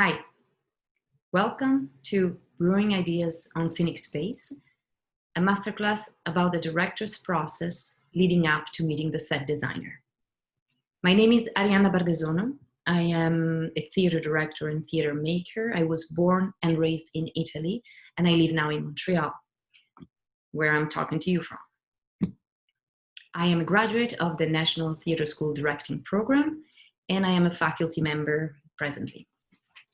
Hi, welcome to Brewing Ideas on Scenic Space, a masterclass about the director's process leading up to meeting the set designer. My name is Arianna Bardesono. I am a theater director and theater maker. I was born and raised in Italy, and I live now in Montreal, where I'm talking to you from. I am a graduate of the National Theatre School Directing Program, and I am a faculty member presently.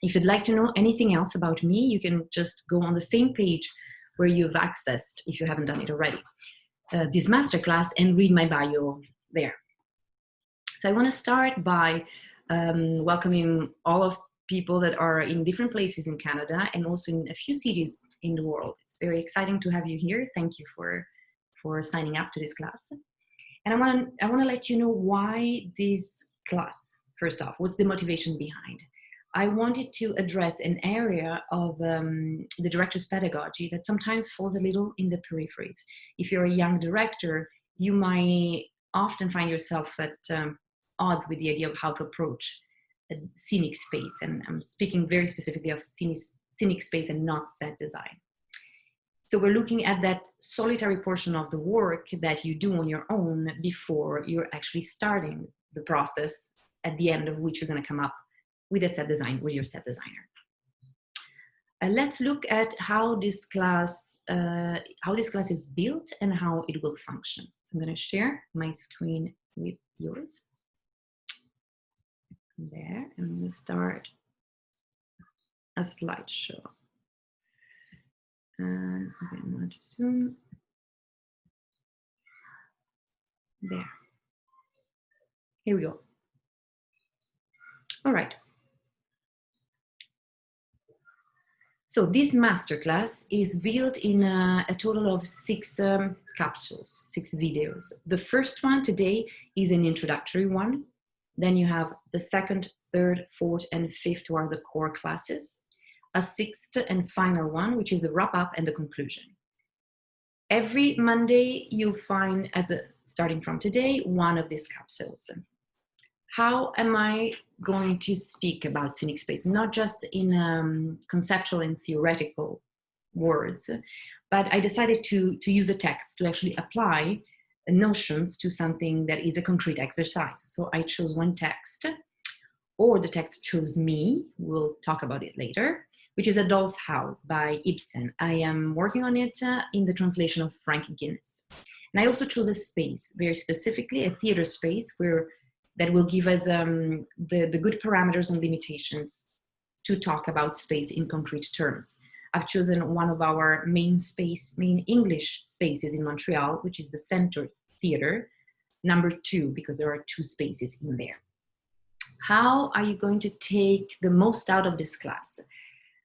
If you'd like to know anything else about me, you can just go on the same page where you've accessed, if you haven't done it already, this masterclass and read my bio there. So I want to start by welcoming all of people that are in different places in Canada and also in a few cities in the world. It's very exciting to have you here. Thank you for signing up to this class. And I want to let you know why this class, first off, what's the motivation behind. I wanted to address an area of the director's pedagogy that sometimes falls a little in the peripheries. If you're a young director, you might often find yourself at odds with the idea of how to approach a scenic space. And I'm speaking very specifically of scenic space and not set design. So we're looking at that solitary portion of the work that you do on your own before you're actually starting the process, at the end of which you're going to come up with a set design, with your set designer. Let's look at how this class is built and how it will function. So I'm going to share my screen with yours. There, and I'm going to start a slideshow. And okay, I'm going to zoom. There. Here we go. All right. So this masterclass is built in a total of 6 capsules, 6 videos. The first one today is an introductory one. Then you have the second, third, fourth, and 5th, who are the core classes. A 6th and final one, which is the wrap up and the conclusion. Every Monday, you'll find, starting from today, one of these capsules. How am I going to speak about scenic space? Not just in conceptual and theoretical words, but I decided to use a text to actually apply notions to something that is a concrete exercise. So I chose one text, or the text chose me, we'll talk about it later, which is A Doll's House by Ibsen. I am working on it in the translation of Frank Guinness. And I also chose a space, very specifically a theater space, that will give us the good parameters and limitations to talk about space in concrete terms. I've chosen one of our main English spaces in Montreal, which is the Center Theatre, number 2, because there are 2 spaces in there. How are you going to take the most out of this class?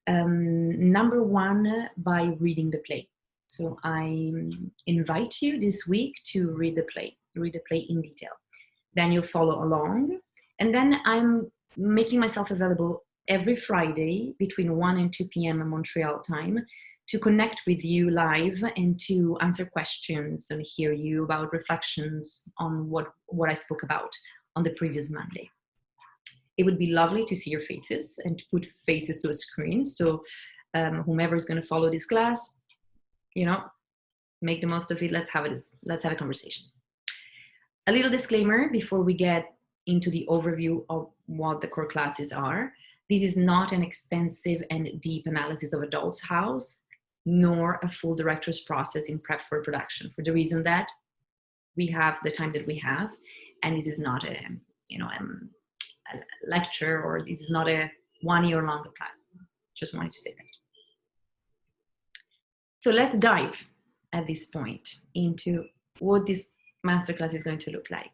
Number 1, by reading the play. So I invite you this week to read the play in detail. Then you'll follow along. And then I'm making myself available every Friday between 1 and 2 p.m. Montreal time to connect with you live and to answer questions and hear you about reflections on what I spoke about on the previous Monday. It would be lovely to see your faces and to put faces to a screen. So whomever is going to follow this class, make the most of it. Let's have a conversation. A little disclaimer before we get into the overview of what the core classes are. This is not an extensive and deep analysis of A Doll's House, nor a full director's process in prep for production, for the reason that we have the time that we have, and this is not a lecture, or this is not a 1 year long class. Just wanted to say that. So let's dive at this point into what this masterclass is going to look like.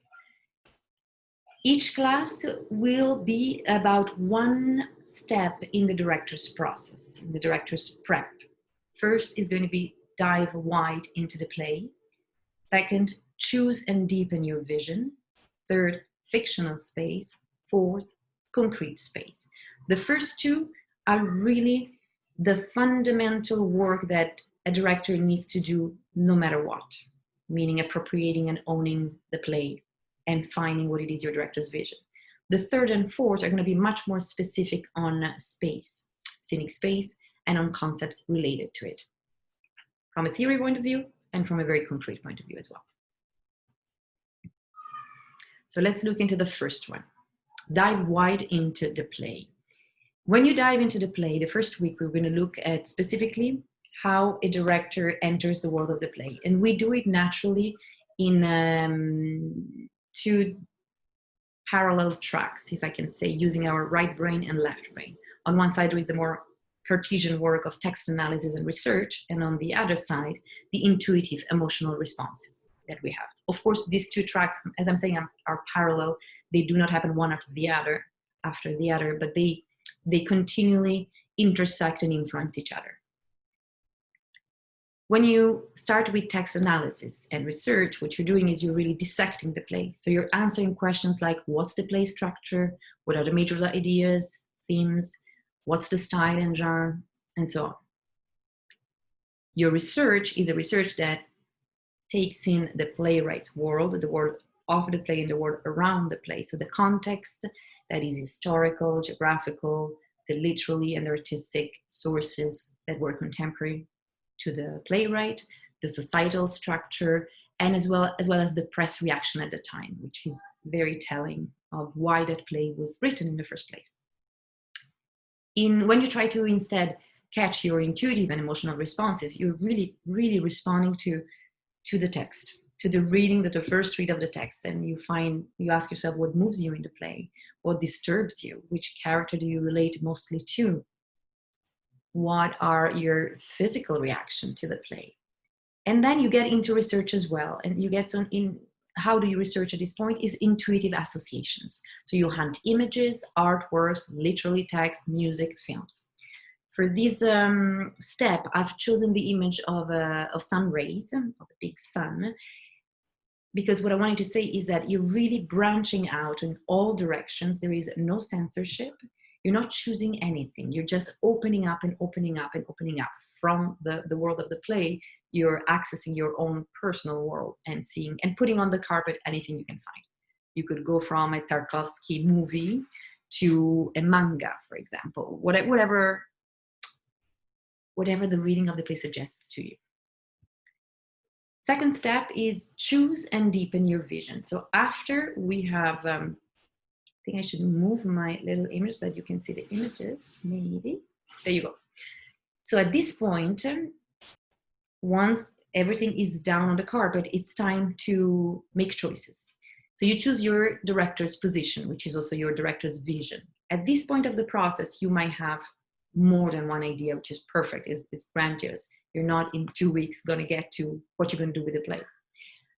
Each class will be about 1 step in the director's process, in the director's prep. First is going to be dive wide into the play. Second, choose and deepen your vision. Third, fictional space. 4th, concrete space. The first 2 are really the fundamental work that a director needs to do no matter what, meaning appropriating and owning the play and finding what it is your director's vision. The third and fourth are going to be much more specific on space, scenic space, and on concepts related to it, from a theory point of view and from a very concrete point of view as well. So let's look into the first one. Dive wide into the play. When you dive into the play, the first week, we're going to look at specifically how a director enters the world of the play. And we do it naturally in two parallel tracks, if I can say, using our right brain and left brain. On one side, there is the more Cartesian work of text analysis and research, and on the other side, the intuitive emotional responses that we have. Of course, these two tracks, as I'm saying, are parallel. They do not happen one after the other, but they continually intersect and influence each other. When you start with text analysis and research, what you're doing is you're really dissecting the play. So you're answering questions like, what's the play structure? What are the major ideas, themes? What's the style and genre? And so on. Your research is a research that takes in the playwright's world, the world of the play and the world around the play. So the context that is historical, geographical, the literary and artistic sources that were contemporary to the playwright, the societal structure, and as well as the press reaction at the time, which is very telling of why that play was written in the first place. When you try to instead catch your intuitive and emotional responses, you're really, really responding to the text, to the reading, the first read of the text, and you ask yourself what moves you in the play, what disturbs you, which character do you relate mostly to, what are your physical reaction to the play. And then you get into research as well, and you get how do you research at this point is intuitive associations. So you hunt images, artworks, literally text, music, films. For this step, I've chosen the image of sun rays, of a big sun, because what I wanted to say is that you're really branching out in all directions. There is no censorship. You're not choosing anything. You're just opening up and opening up and opening up from the world of the play. You're accessing your own personal world and seeing and putting on the carpet anything you can find. You could go from a Tarkovsky movie to a manga, for example, whatever the reading of the play suggests to you. Second step is choose and deepen your vision. So after we have, I think I should move my little image so that you can see the images, maybe. There you go. So at this point, once everything is down on the carpet, it's time to make choices. So you choose your director's position, which is also your director's vision. At this point of the process, you might have more than one idea, which is perfect, is grandiose. You're not in 2 weeks going to get to what you're going to do with the play.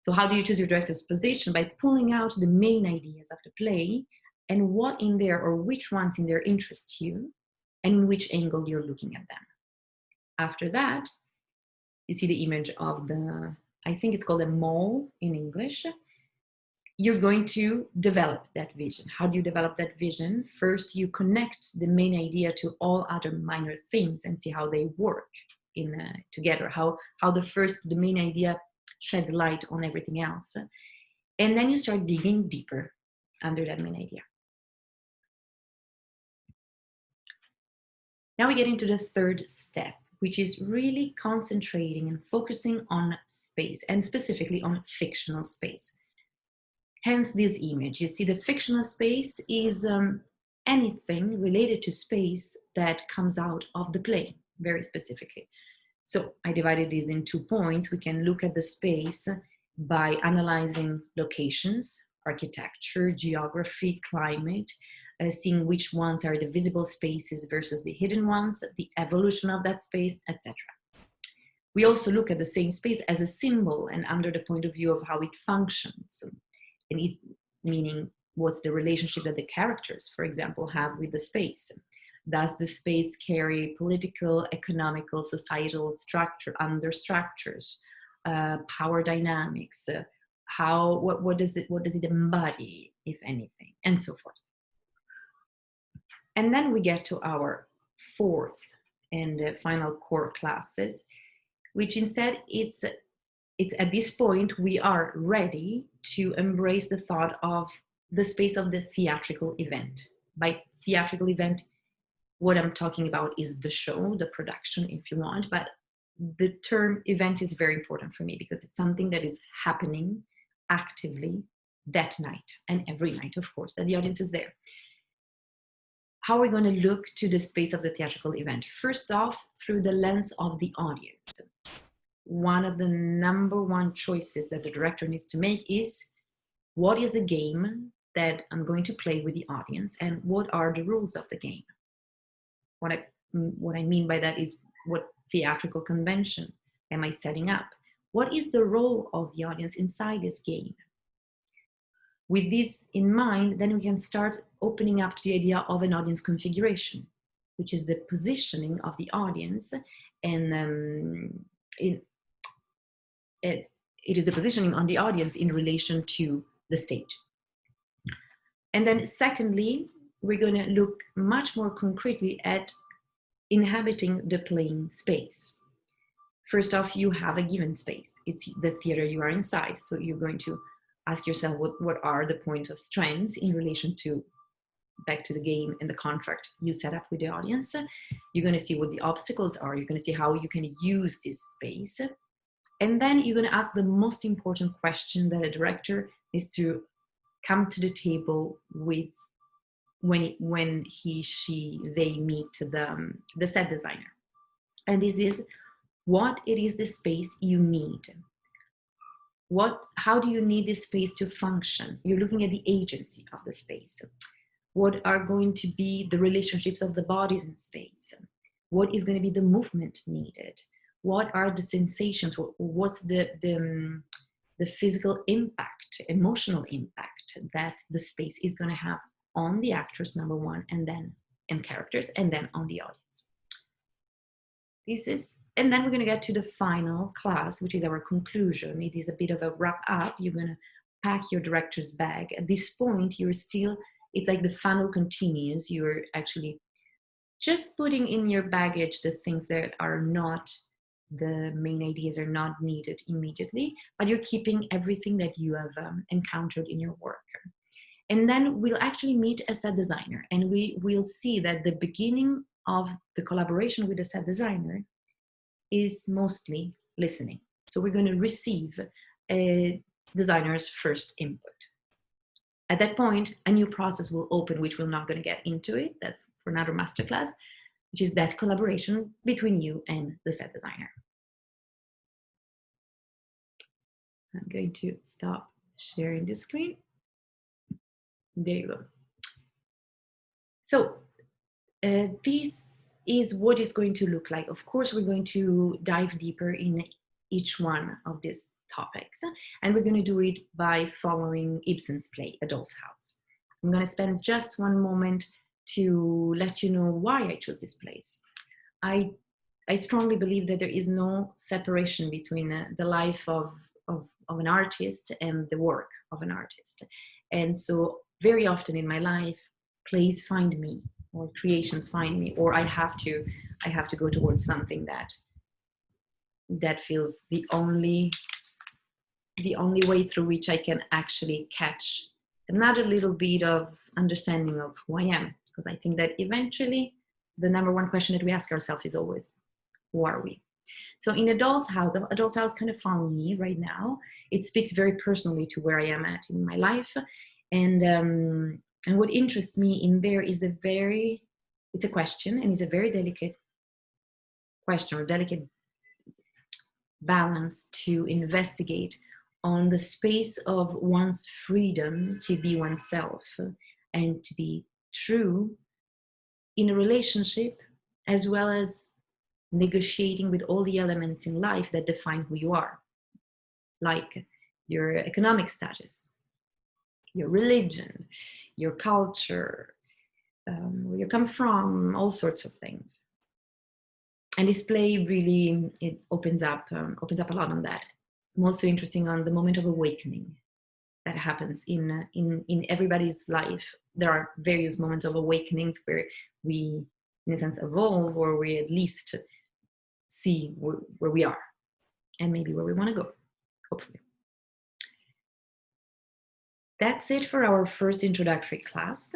So how do you choose your director's position? By pulling out the main ideas of the play and what in there or which ones in there interest you and in which angle you're looking at them. After that, you see the image of I think it's called a mole in English. You're going to develop that vision. How do you develop that vision? First, you connect the main idea to all other minor things and see how they work together, how the main idea sheds light on everything else. And then you start digging deeper under that main idea. Now we get into the third step, which is really concentrating and focusing on space, and specifically on fictional space. Hence this image. You see the fictional space is anything related to space that comes out of the play, very specifically. So I divided these in 2 points. We can look at the space by analyzing locations, architecture, geography, climate, seeing which ones are the visible spaces versus the hidden ones, the evolution of that space, etc. We also look at the same space as a symbol and under the point of view of how it functions. And it's meaning what's the relationship that the characters, for example, have with the space. Does the space carry political, economical, societal structure, understructures, power dynamics? What does it embody, if anything, and so forth. And then we get to our fourth and final core classes, which instead it's at this point we are ready to embrace the thought of the space of the theatrical event. By theatrical event, what I'm talking about is the show, the production, if you want, but the term event is very important for me because it's something that is happening actively that night and every night, of course, that the audience is there. How are we going to look to the space of the theatrical event? First off, through the lens of the audience. One of the number one choices that the director needs to make is, what is the game that I'm going to play with the audience, and what are the rules of the game? What I mean by that is, what theatrical convention am I setting up? What is the role of the audience inside this game? With this in mind, then we can start opening up to the idea of an audience configuration, which is the positioning of the audience, and it is the positioning on the audience in relation to the stage. And then secondly, we're going to look much more concretely at inhabiting the playing space. First off, you have a given space. It's the theater you are inside. So you're going to ask yourself, what are the points of strengths in relation to, back to the game and the contract you set up with the audience. You're going to see what the obstacles are. You're going to see how you can use this space. And then you're going to ask the most important question that a director is to come to the table with when he, she, they meet the set designer. And this is what it is the space you need. How do you need this space to function? You're looking at the agency of the space. What are going to be the relationships of the bodies in space? What is going to be the movement needed? What are the sensations? What's the physical impact, emotional impact that the space is going to have on the actors, number one, and characters, and then on the audience. And then we're going to get to the final class, which is our conclusion. It is a bit of a wrap up. You're going to pack your director's bag. At this point, it's like the funnel continues. You're actually just putting in your baggage the things that are not, the main ideas are not needed immediately, but you're keeping everything that you have encountered in your work. And then we'll actually meet a set designer, and we will see that the beginning of the collaboration with the set designer is mostly listening. So we're going to receive a designer's first input. At that point, a new process will open, which we're not going to get into it. That's for another masterclass, which is that collaboration between you and the set designer. I'm going to stop sharing the screen. There you go. So this is what it's going to look like. Of course, we're going to dive deeper in each one of these topics, and we're going to do it by following Ibsen's play, A Doll's House. I'm going to spend just one moment to let you know why I chose this place. I strongly believe that there is no separation between the life of an artist and the work of an artist. And so very often in my life, plays find me, or creations find me, or I have to go towards something that feels the only way through which I can actually catch another little bit of understanding of who I am. Because I think that eventually the number one question that we ask ourselves is always, who are we? So in A Doll's House kind of found me right now. It speaks very personally to where I am at in my life. And what interests me in there is it's a question, and it's a very delicate question, or delicate balance to investigate on the space of one's freedom to be oneself and to be true in a relationship, as well as negotiating with all the elements in life that define who you are, like your economic status, your religion, your culture, where you come from, all sorts of things. And this play really, it opens up a lot on that. I'm also interested on the moment of awakening that happens in everybody's life. There are various moments of awakenings where we, in a sense, evolve, or we at least see where we are and maybe where we want to go, hopefully. That's it for our first introductory class.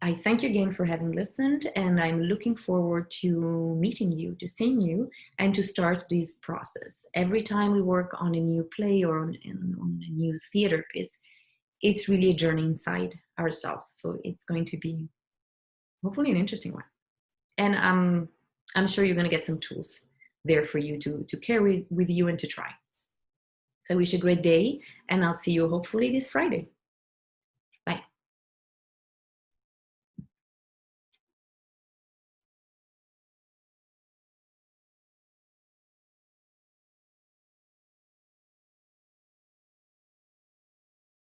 I thank you again for having listened, and I'm looking forward to meeting you, to seeing you, and to start this process. Every time we work on a new play or on a new theater piece, it's really a journey inside ourselves. So it's going to be hopefully an interesting one. And I'm sure you're going to get some tools there for you to carry with you and to try. So I wish you a great day, and I'll see you hopefully this Friday.